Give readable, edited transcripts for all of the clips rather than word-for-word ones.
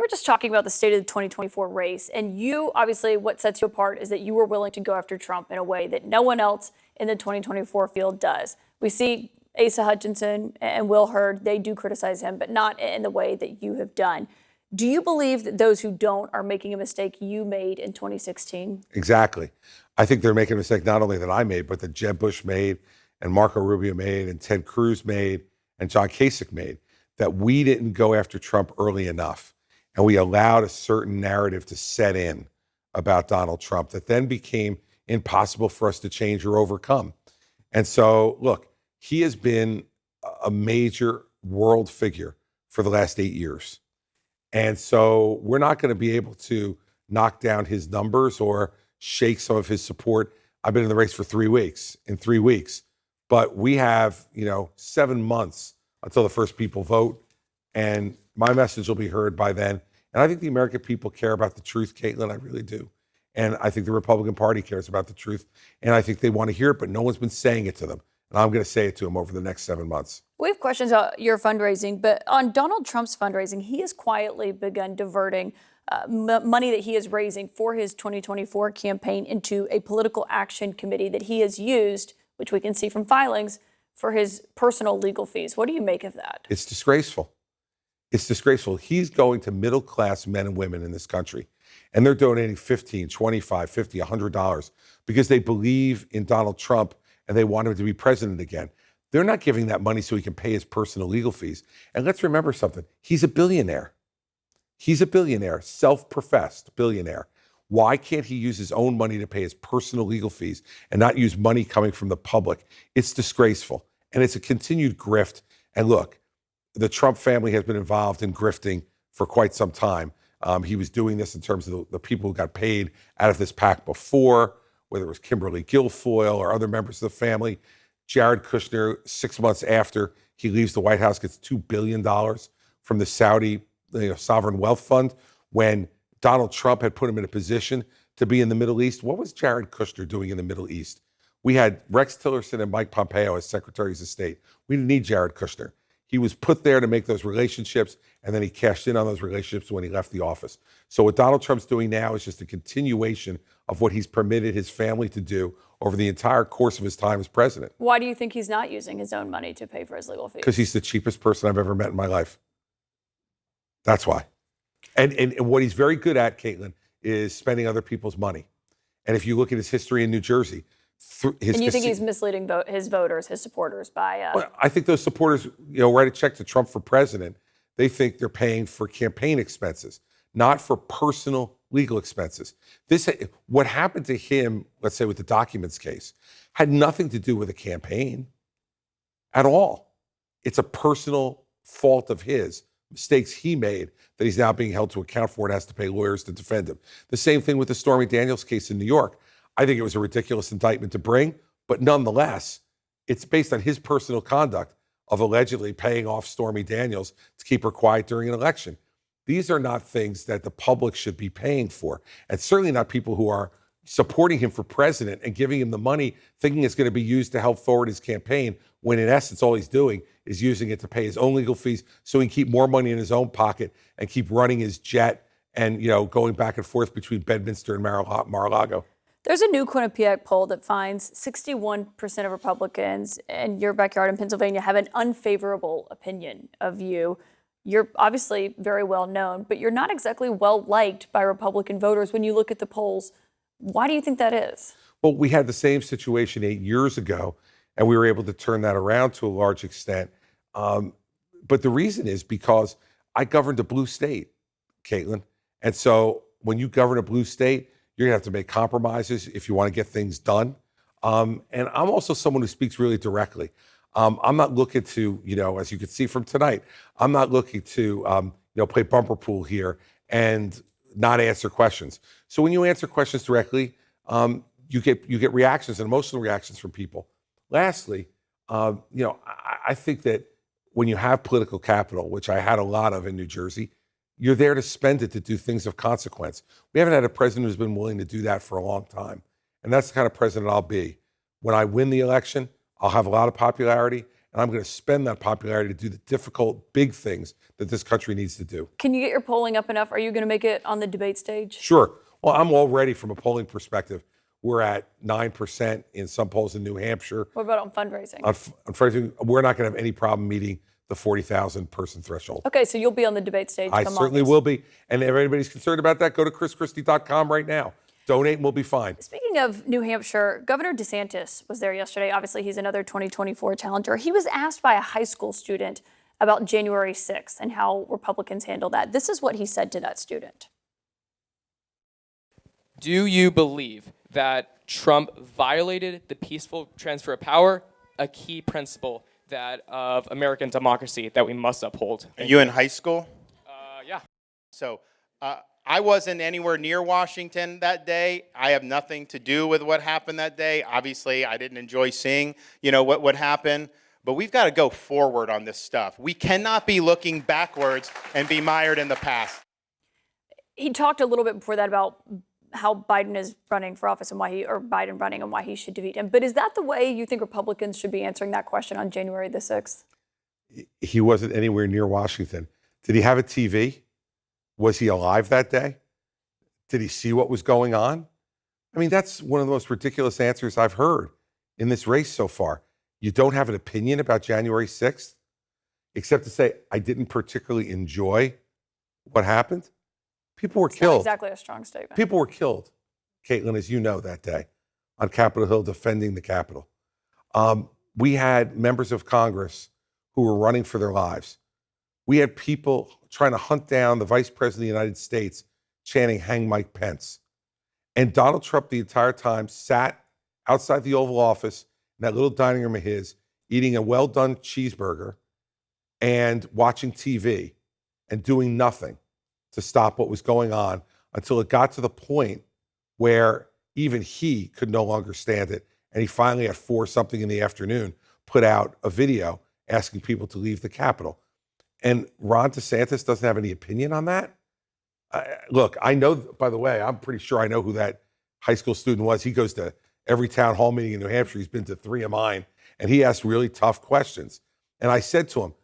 were just talking about the state of the 2024 race, and you obviously, what sets you apart is that you were willing to go after Trump in a way that no one else in the 2024 field does. We see Asa Hutchinson and Will Hurd, they do criticize him, but not in the way that you have done. Do you believe that those who don't are making a mistake you made in 2016? Exactly. I think they're making a mistake not only that I made, but that Jeb Bush made, and Marco Rubio made, and Ted Cruz made, and John Kasich made, that we didn't go after Trump early enough. And we allowed a certain narrative to set in about Donald Trump that then became impossible for us to change or overcome. And so, look, he has been a major world figure for the last 8 years. And so we're not going to be able to knock down his numbers or shake some of his support. I've been in the race for 3 weeks, but we have, 7 months until the first people vote. And my message will be heard by then. And I think the American people care about the truth, Caitlin. I really do. And I think the Republican Party cares about the truth. And I think they want to hear it, but no one's been saying it to them. And I'm going to say it to them over the next 7 months. We have questions about your fundraising, but on Donald Trump's fundraising, he has quietly begun diverting money that he is raising for his 2024 campaign into a political action committee that he has used, which we can see from filings, for his personal legal fees. What do you make of that? It's disgraceful. It's disgraceful. He's going to middle-class men and women in this country, and they're donating $15, $25, $50, $100 because they believe in Donald Trump and they want him to be president again. They're not giving that money so he can pay his personal legal fees. And let's remember something. He's a billionaire. He's a billionaire, self-professed billionaire. Why can't he use his own money to pay his personal legal fees and not use money coming from the public? It's disgraceful. And it's a continued grift. And look, the Trump family has been involved in grifting for quite some time. He was doing this in terms of the people who got paid out of this PAC before, whether it was Kimberly Guilfoyle or other members of the family. Jared Kushner, 6 months after he leaves the White House, gets $2 billion from the Saudi sovereign wealth fund when Donald Trump had put him in a position to be in the Middle East. What was Jared Kushner doing in the Middle East? We had Rex Tillerson and Mike Pompeo as secretaries of state. We didn't need Jared Kushner. He was put there to make those relationships, and then he cashed in on those relationships when he left the office. So what Donald Trump's doing now is just a continuation of what he's permitted his family to do over the entire course of his time as president. Why do you think he's not using his own money to pay for his legal fees? Because he's the cheapest person I've ever met in my life. That's why. And what he's very good at, Caitlin, is spending other people's money. And if you look at his history in New Jersey, and you think he's misleading his voters, his supporters by... Well, I think those supporters, write a check to Trump for president. They think they're paying for campaign expenses, not for personal legal expenses. What happened to him, let's say with the documents case, had nothing to do with a campaign at all. It's a personal fault of his, mistakes he made that he's now being held to account for and has to pay lawyers to defend him. The same thing with the Stormy Daniels case in New York. I think it was a ridiculous indictment to bring, but nonetheless, it's based on his personal conduct of allegedly paying off Stormy Daniels to keep her quiet during an election. These are not things that the public should be paying for, and certainly not people who are supporting him for president and giving him the money thinking it's going to be used to help forward his campaign, when in essence all he's doing is using it to pay his own legal fees so he can keep more money in his own pocket and keep running his jet and going back and forth between Bedminster and Mar-a-Lago. There's a new Quinnipiac poll that finds 61% of Republicans in your backyard in Pennsylvania have an unfavorable opinion of you. You're obviously very well known, but you're not exactly well liked by Republican voters when you look at the polls. Why do you think that is? Well, we had the same situation 8 years ago, and we were able to turn that around to a large extent. But the reason is because I governed a blue state, Caitlin. And so when you govern a blue state, you're going to have to make compromises if you want to get things done. And I'm also someone who speaks really directly. I'm not looking to, as you can see from tonight, I'm not looking to, play bumper pool here and not answer questions. So when you answer questions directly, you get reactions and emotional reactions from people. Lastly, I think that when you have political capital, which I had a lot of in New Jersey, you're there to spend it to do things of consequence. We haven't had a president who's been willing to do that for a long time. And that's the kind of president I'll be. When I win the election, I'll have a lot of popularity, and I'm going to spend that popularity to do the difficult, big things that this country needs to do. Can you get your polling up enough? Are you going to make it on the debate stage? Sure. Well, I'm already, from a polling perspective, we're at 9% in some polls in New Hampshire. What about on fundraising? On fundraising, we're not going to have any problem meeting the 40,000 person threshold. Okay, so you'll be on the debate stage. I come certainly August. will be. And if anybody's concerned about that, go to chrischristie.com right now. Donate and we'll be fine. Speaking of New Hampshire, Governor DeSantis was there yesterday. Obviously, he's another 2024 challenger. He was asked by a high school student about January 6th and how Republicans handle that. This is what he said to that student. Do you believe that Trump violated the peaceful transfer of power, a key principle that of American democracy that we must uphold? Are you in high school? Yeah. So I wasn't anywhere near Washington that day. I have nothing to do with what happened that day. Obviously, I didn't enjoy seeing, what happened. But we've got to go forward on this stuff. We cannot be looking backwards and be mired in the past. He talked a little bit before that about how Biden is running for office and Biden running and why he should defeat him. But is that the way you think Republicans should be answering that question on January the 6th? He wasn't anywhere near Washington. Did he have a TV? Was he alive that day? Did he see what was going on? I mean, that's one of the most ridiculous answers I've heard in this race so far. You don't have an opinion about January 6th, except to say, I didn't particularly enjoy what happened. People were Not killed. exactly a strong statement. People were killed, Caitlin, as you know, that day on Capitol Hill defending the Capitol. We had members of Congress who were running for their lives. We had people trying to hunt down the Vice President of the United States chanting, "Hang Mike Pence." And Donald Trump the entire time sat outside the Oval Office in that little dining room of his, eating a well-done cheeseburger and watching TV and doing nothing to stop what was going on until it got to the point where even he could no longer stand it. And he finally, at 4-something in the afternoon, put out a video asking people to leave the Capitol. And Ron DeSantis doesn't have any opinion on that. Look, I know, by the way, I'm pretty sure I know who that high school student was. He goes to every town hall meeting in New Hampshire. He's been to 3 of mine, and he asked really tough questions. And I said to him,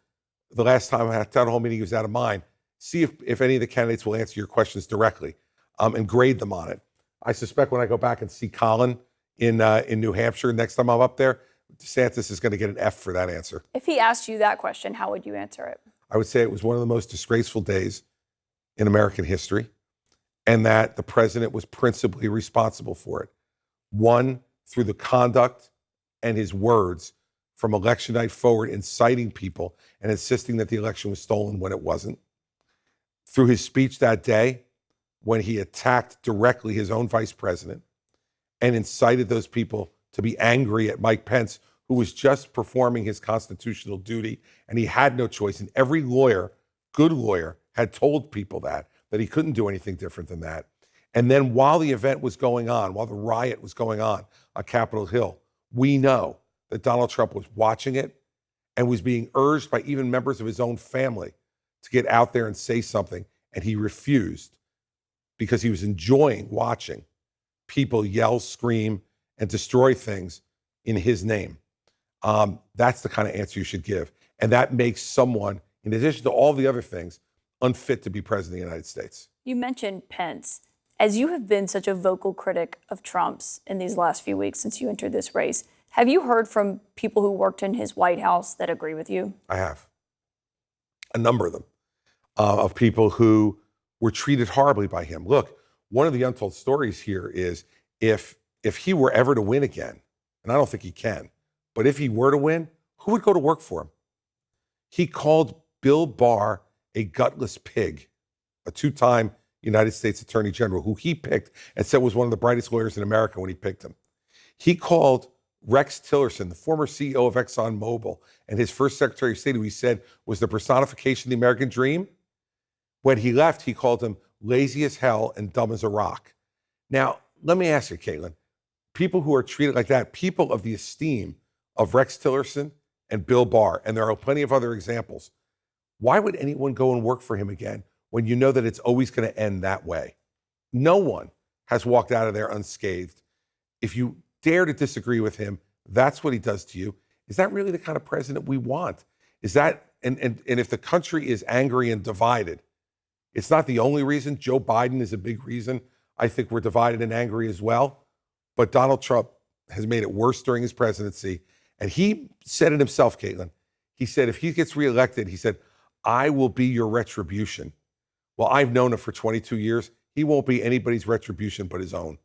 the last time I had a town hall meeting, he was out of mine, see if any of the candidates will answer your questions directly and grade them on it. I suspect when I go back and see Colin in New Hampshire next time I'm up there, DeSantis is going to get an F for that answer. If he asked you that question, how would you answer it? I would say it was one of the most disgraceful days in American history, and that the president was principally responsible for it. One, through the conduct and his words from election night forward, inciting people and insisting that the election was stolen when it wasn't. Through his speech that day, when he attacked directly his own vice president and incited those people to be angry at Mike Pence, who was just performing his constitutional duty, and he had no choice. And every lawyer, good lawyer, had told people that he couldn't do anything different than that. And then while the event was going on, while the riot was going on Capitol Hill, we know that Donald Trump was watching it and was being urged by even members of his own family to get out there and say something. And he refused because he was enjoying watching people yell, scream, and destroy things in his name. That's the kind of answer you should give. And that makes someone, in addition to all the other things, unfit to be president of the United States. You mentioned Pence. As you have been such a vocal critic of Trump's in these last few weeks since you entered this race, have you heard from people who worked in his White House that agree with you? I have. A number of them, of people who were treated horribly by him. Look, one of the untold stories here is if he were ever to win again, and I don't think he can, but if he were to win, who would go to work for him? He called Bill Barr a gutless pig, a 2-time United States Attorney General, who he picked and said was one of the brightest lawyers in America when he picked him. He called Rex Tillerson, the former CEO of ExxonMobil, and his first Secretary of State, who he said was the personification of the American dream. When he left, he called him lazy as hell and dumb as a rock. Now, let me ask you, Caitlin, people who are treated like that, people of the esteem of Rex Tillerson and Bill Barr, and there are plenty of other examples, why would anyone go and work for him again when you know that it's always going to end that way? No one has walked out of there unscathed. If you dare to disagree with him, that's what he does to you. Is that really the kind of president we want? Is that, and if the country is angry and divided, it's not the only reason. Joe Biden is a big reason. I think we're divided and angry as well. But Donald Trump has made it worse during his presidency. And he said it himself, Caitlin. He said, if he gets reelected, he said, I will be your retribution. Well, I've known him for 22 years. He won't be anybody's retribution but his own.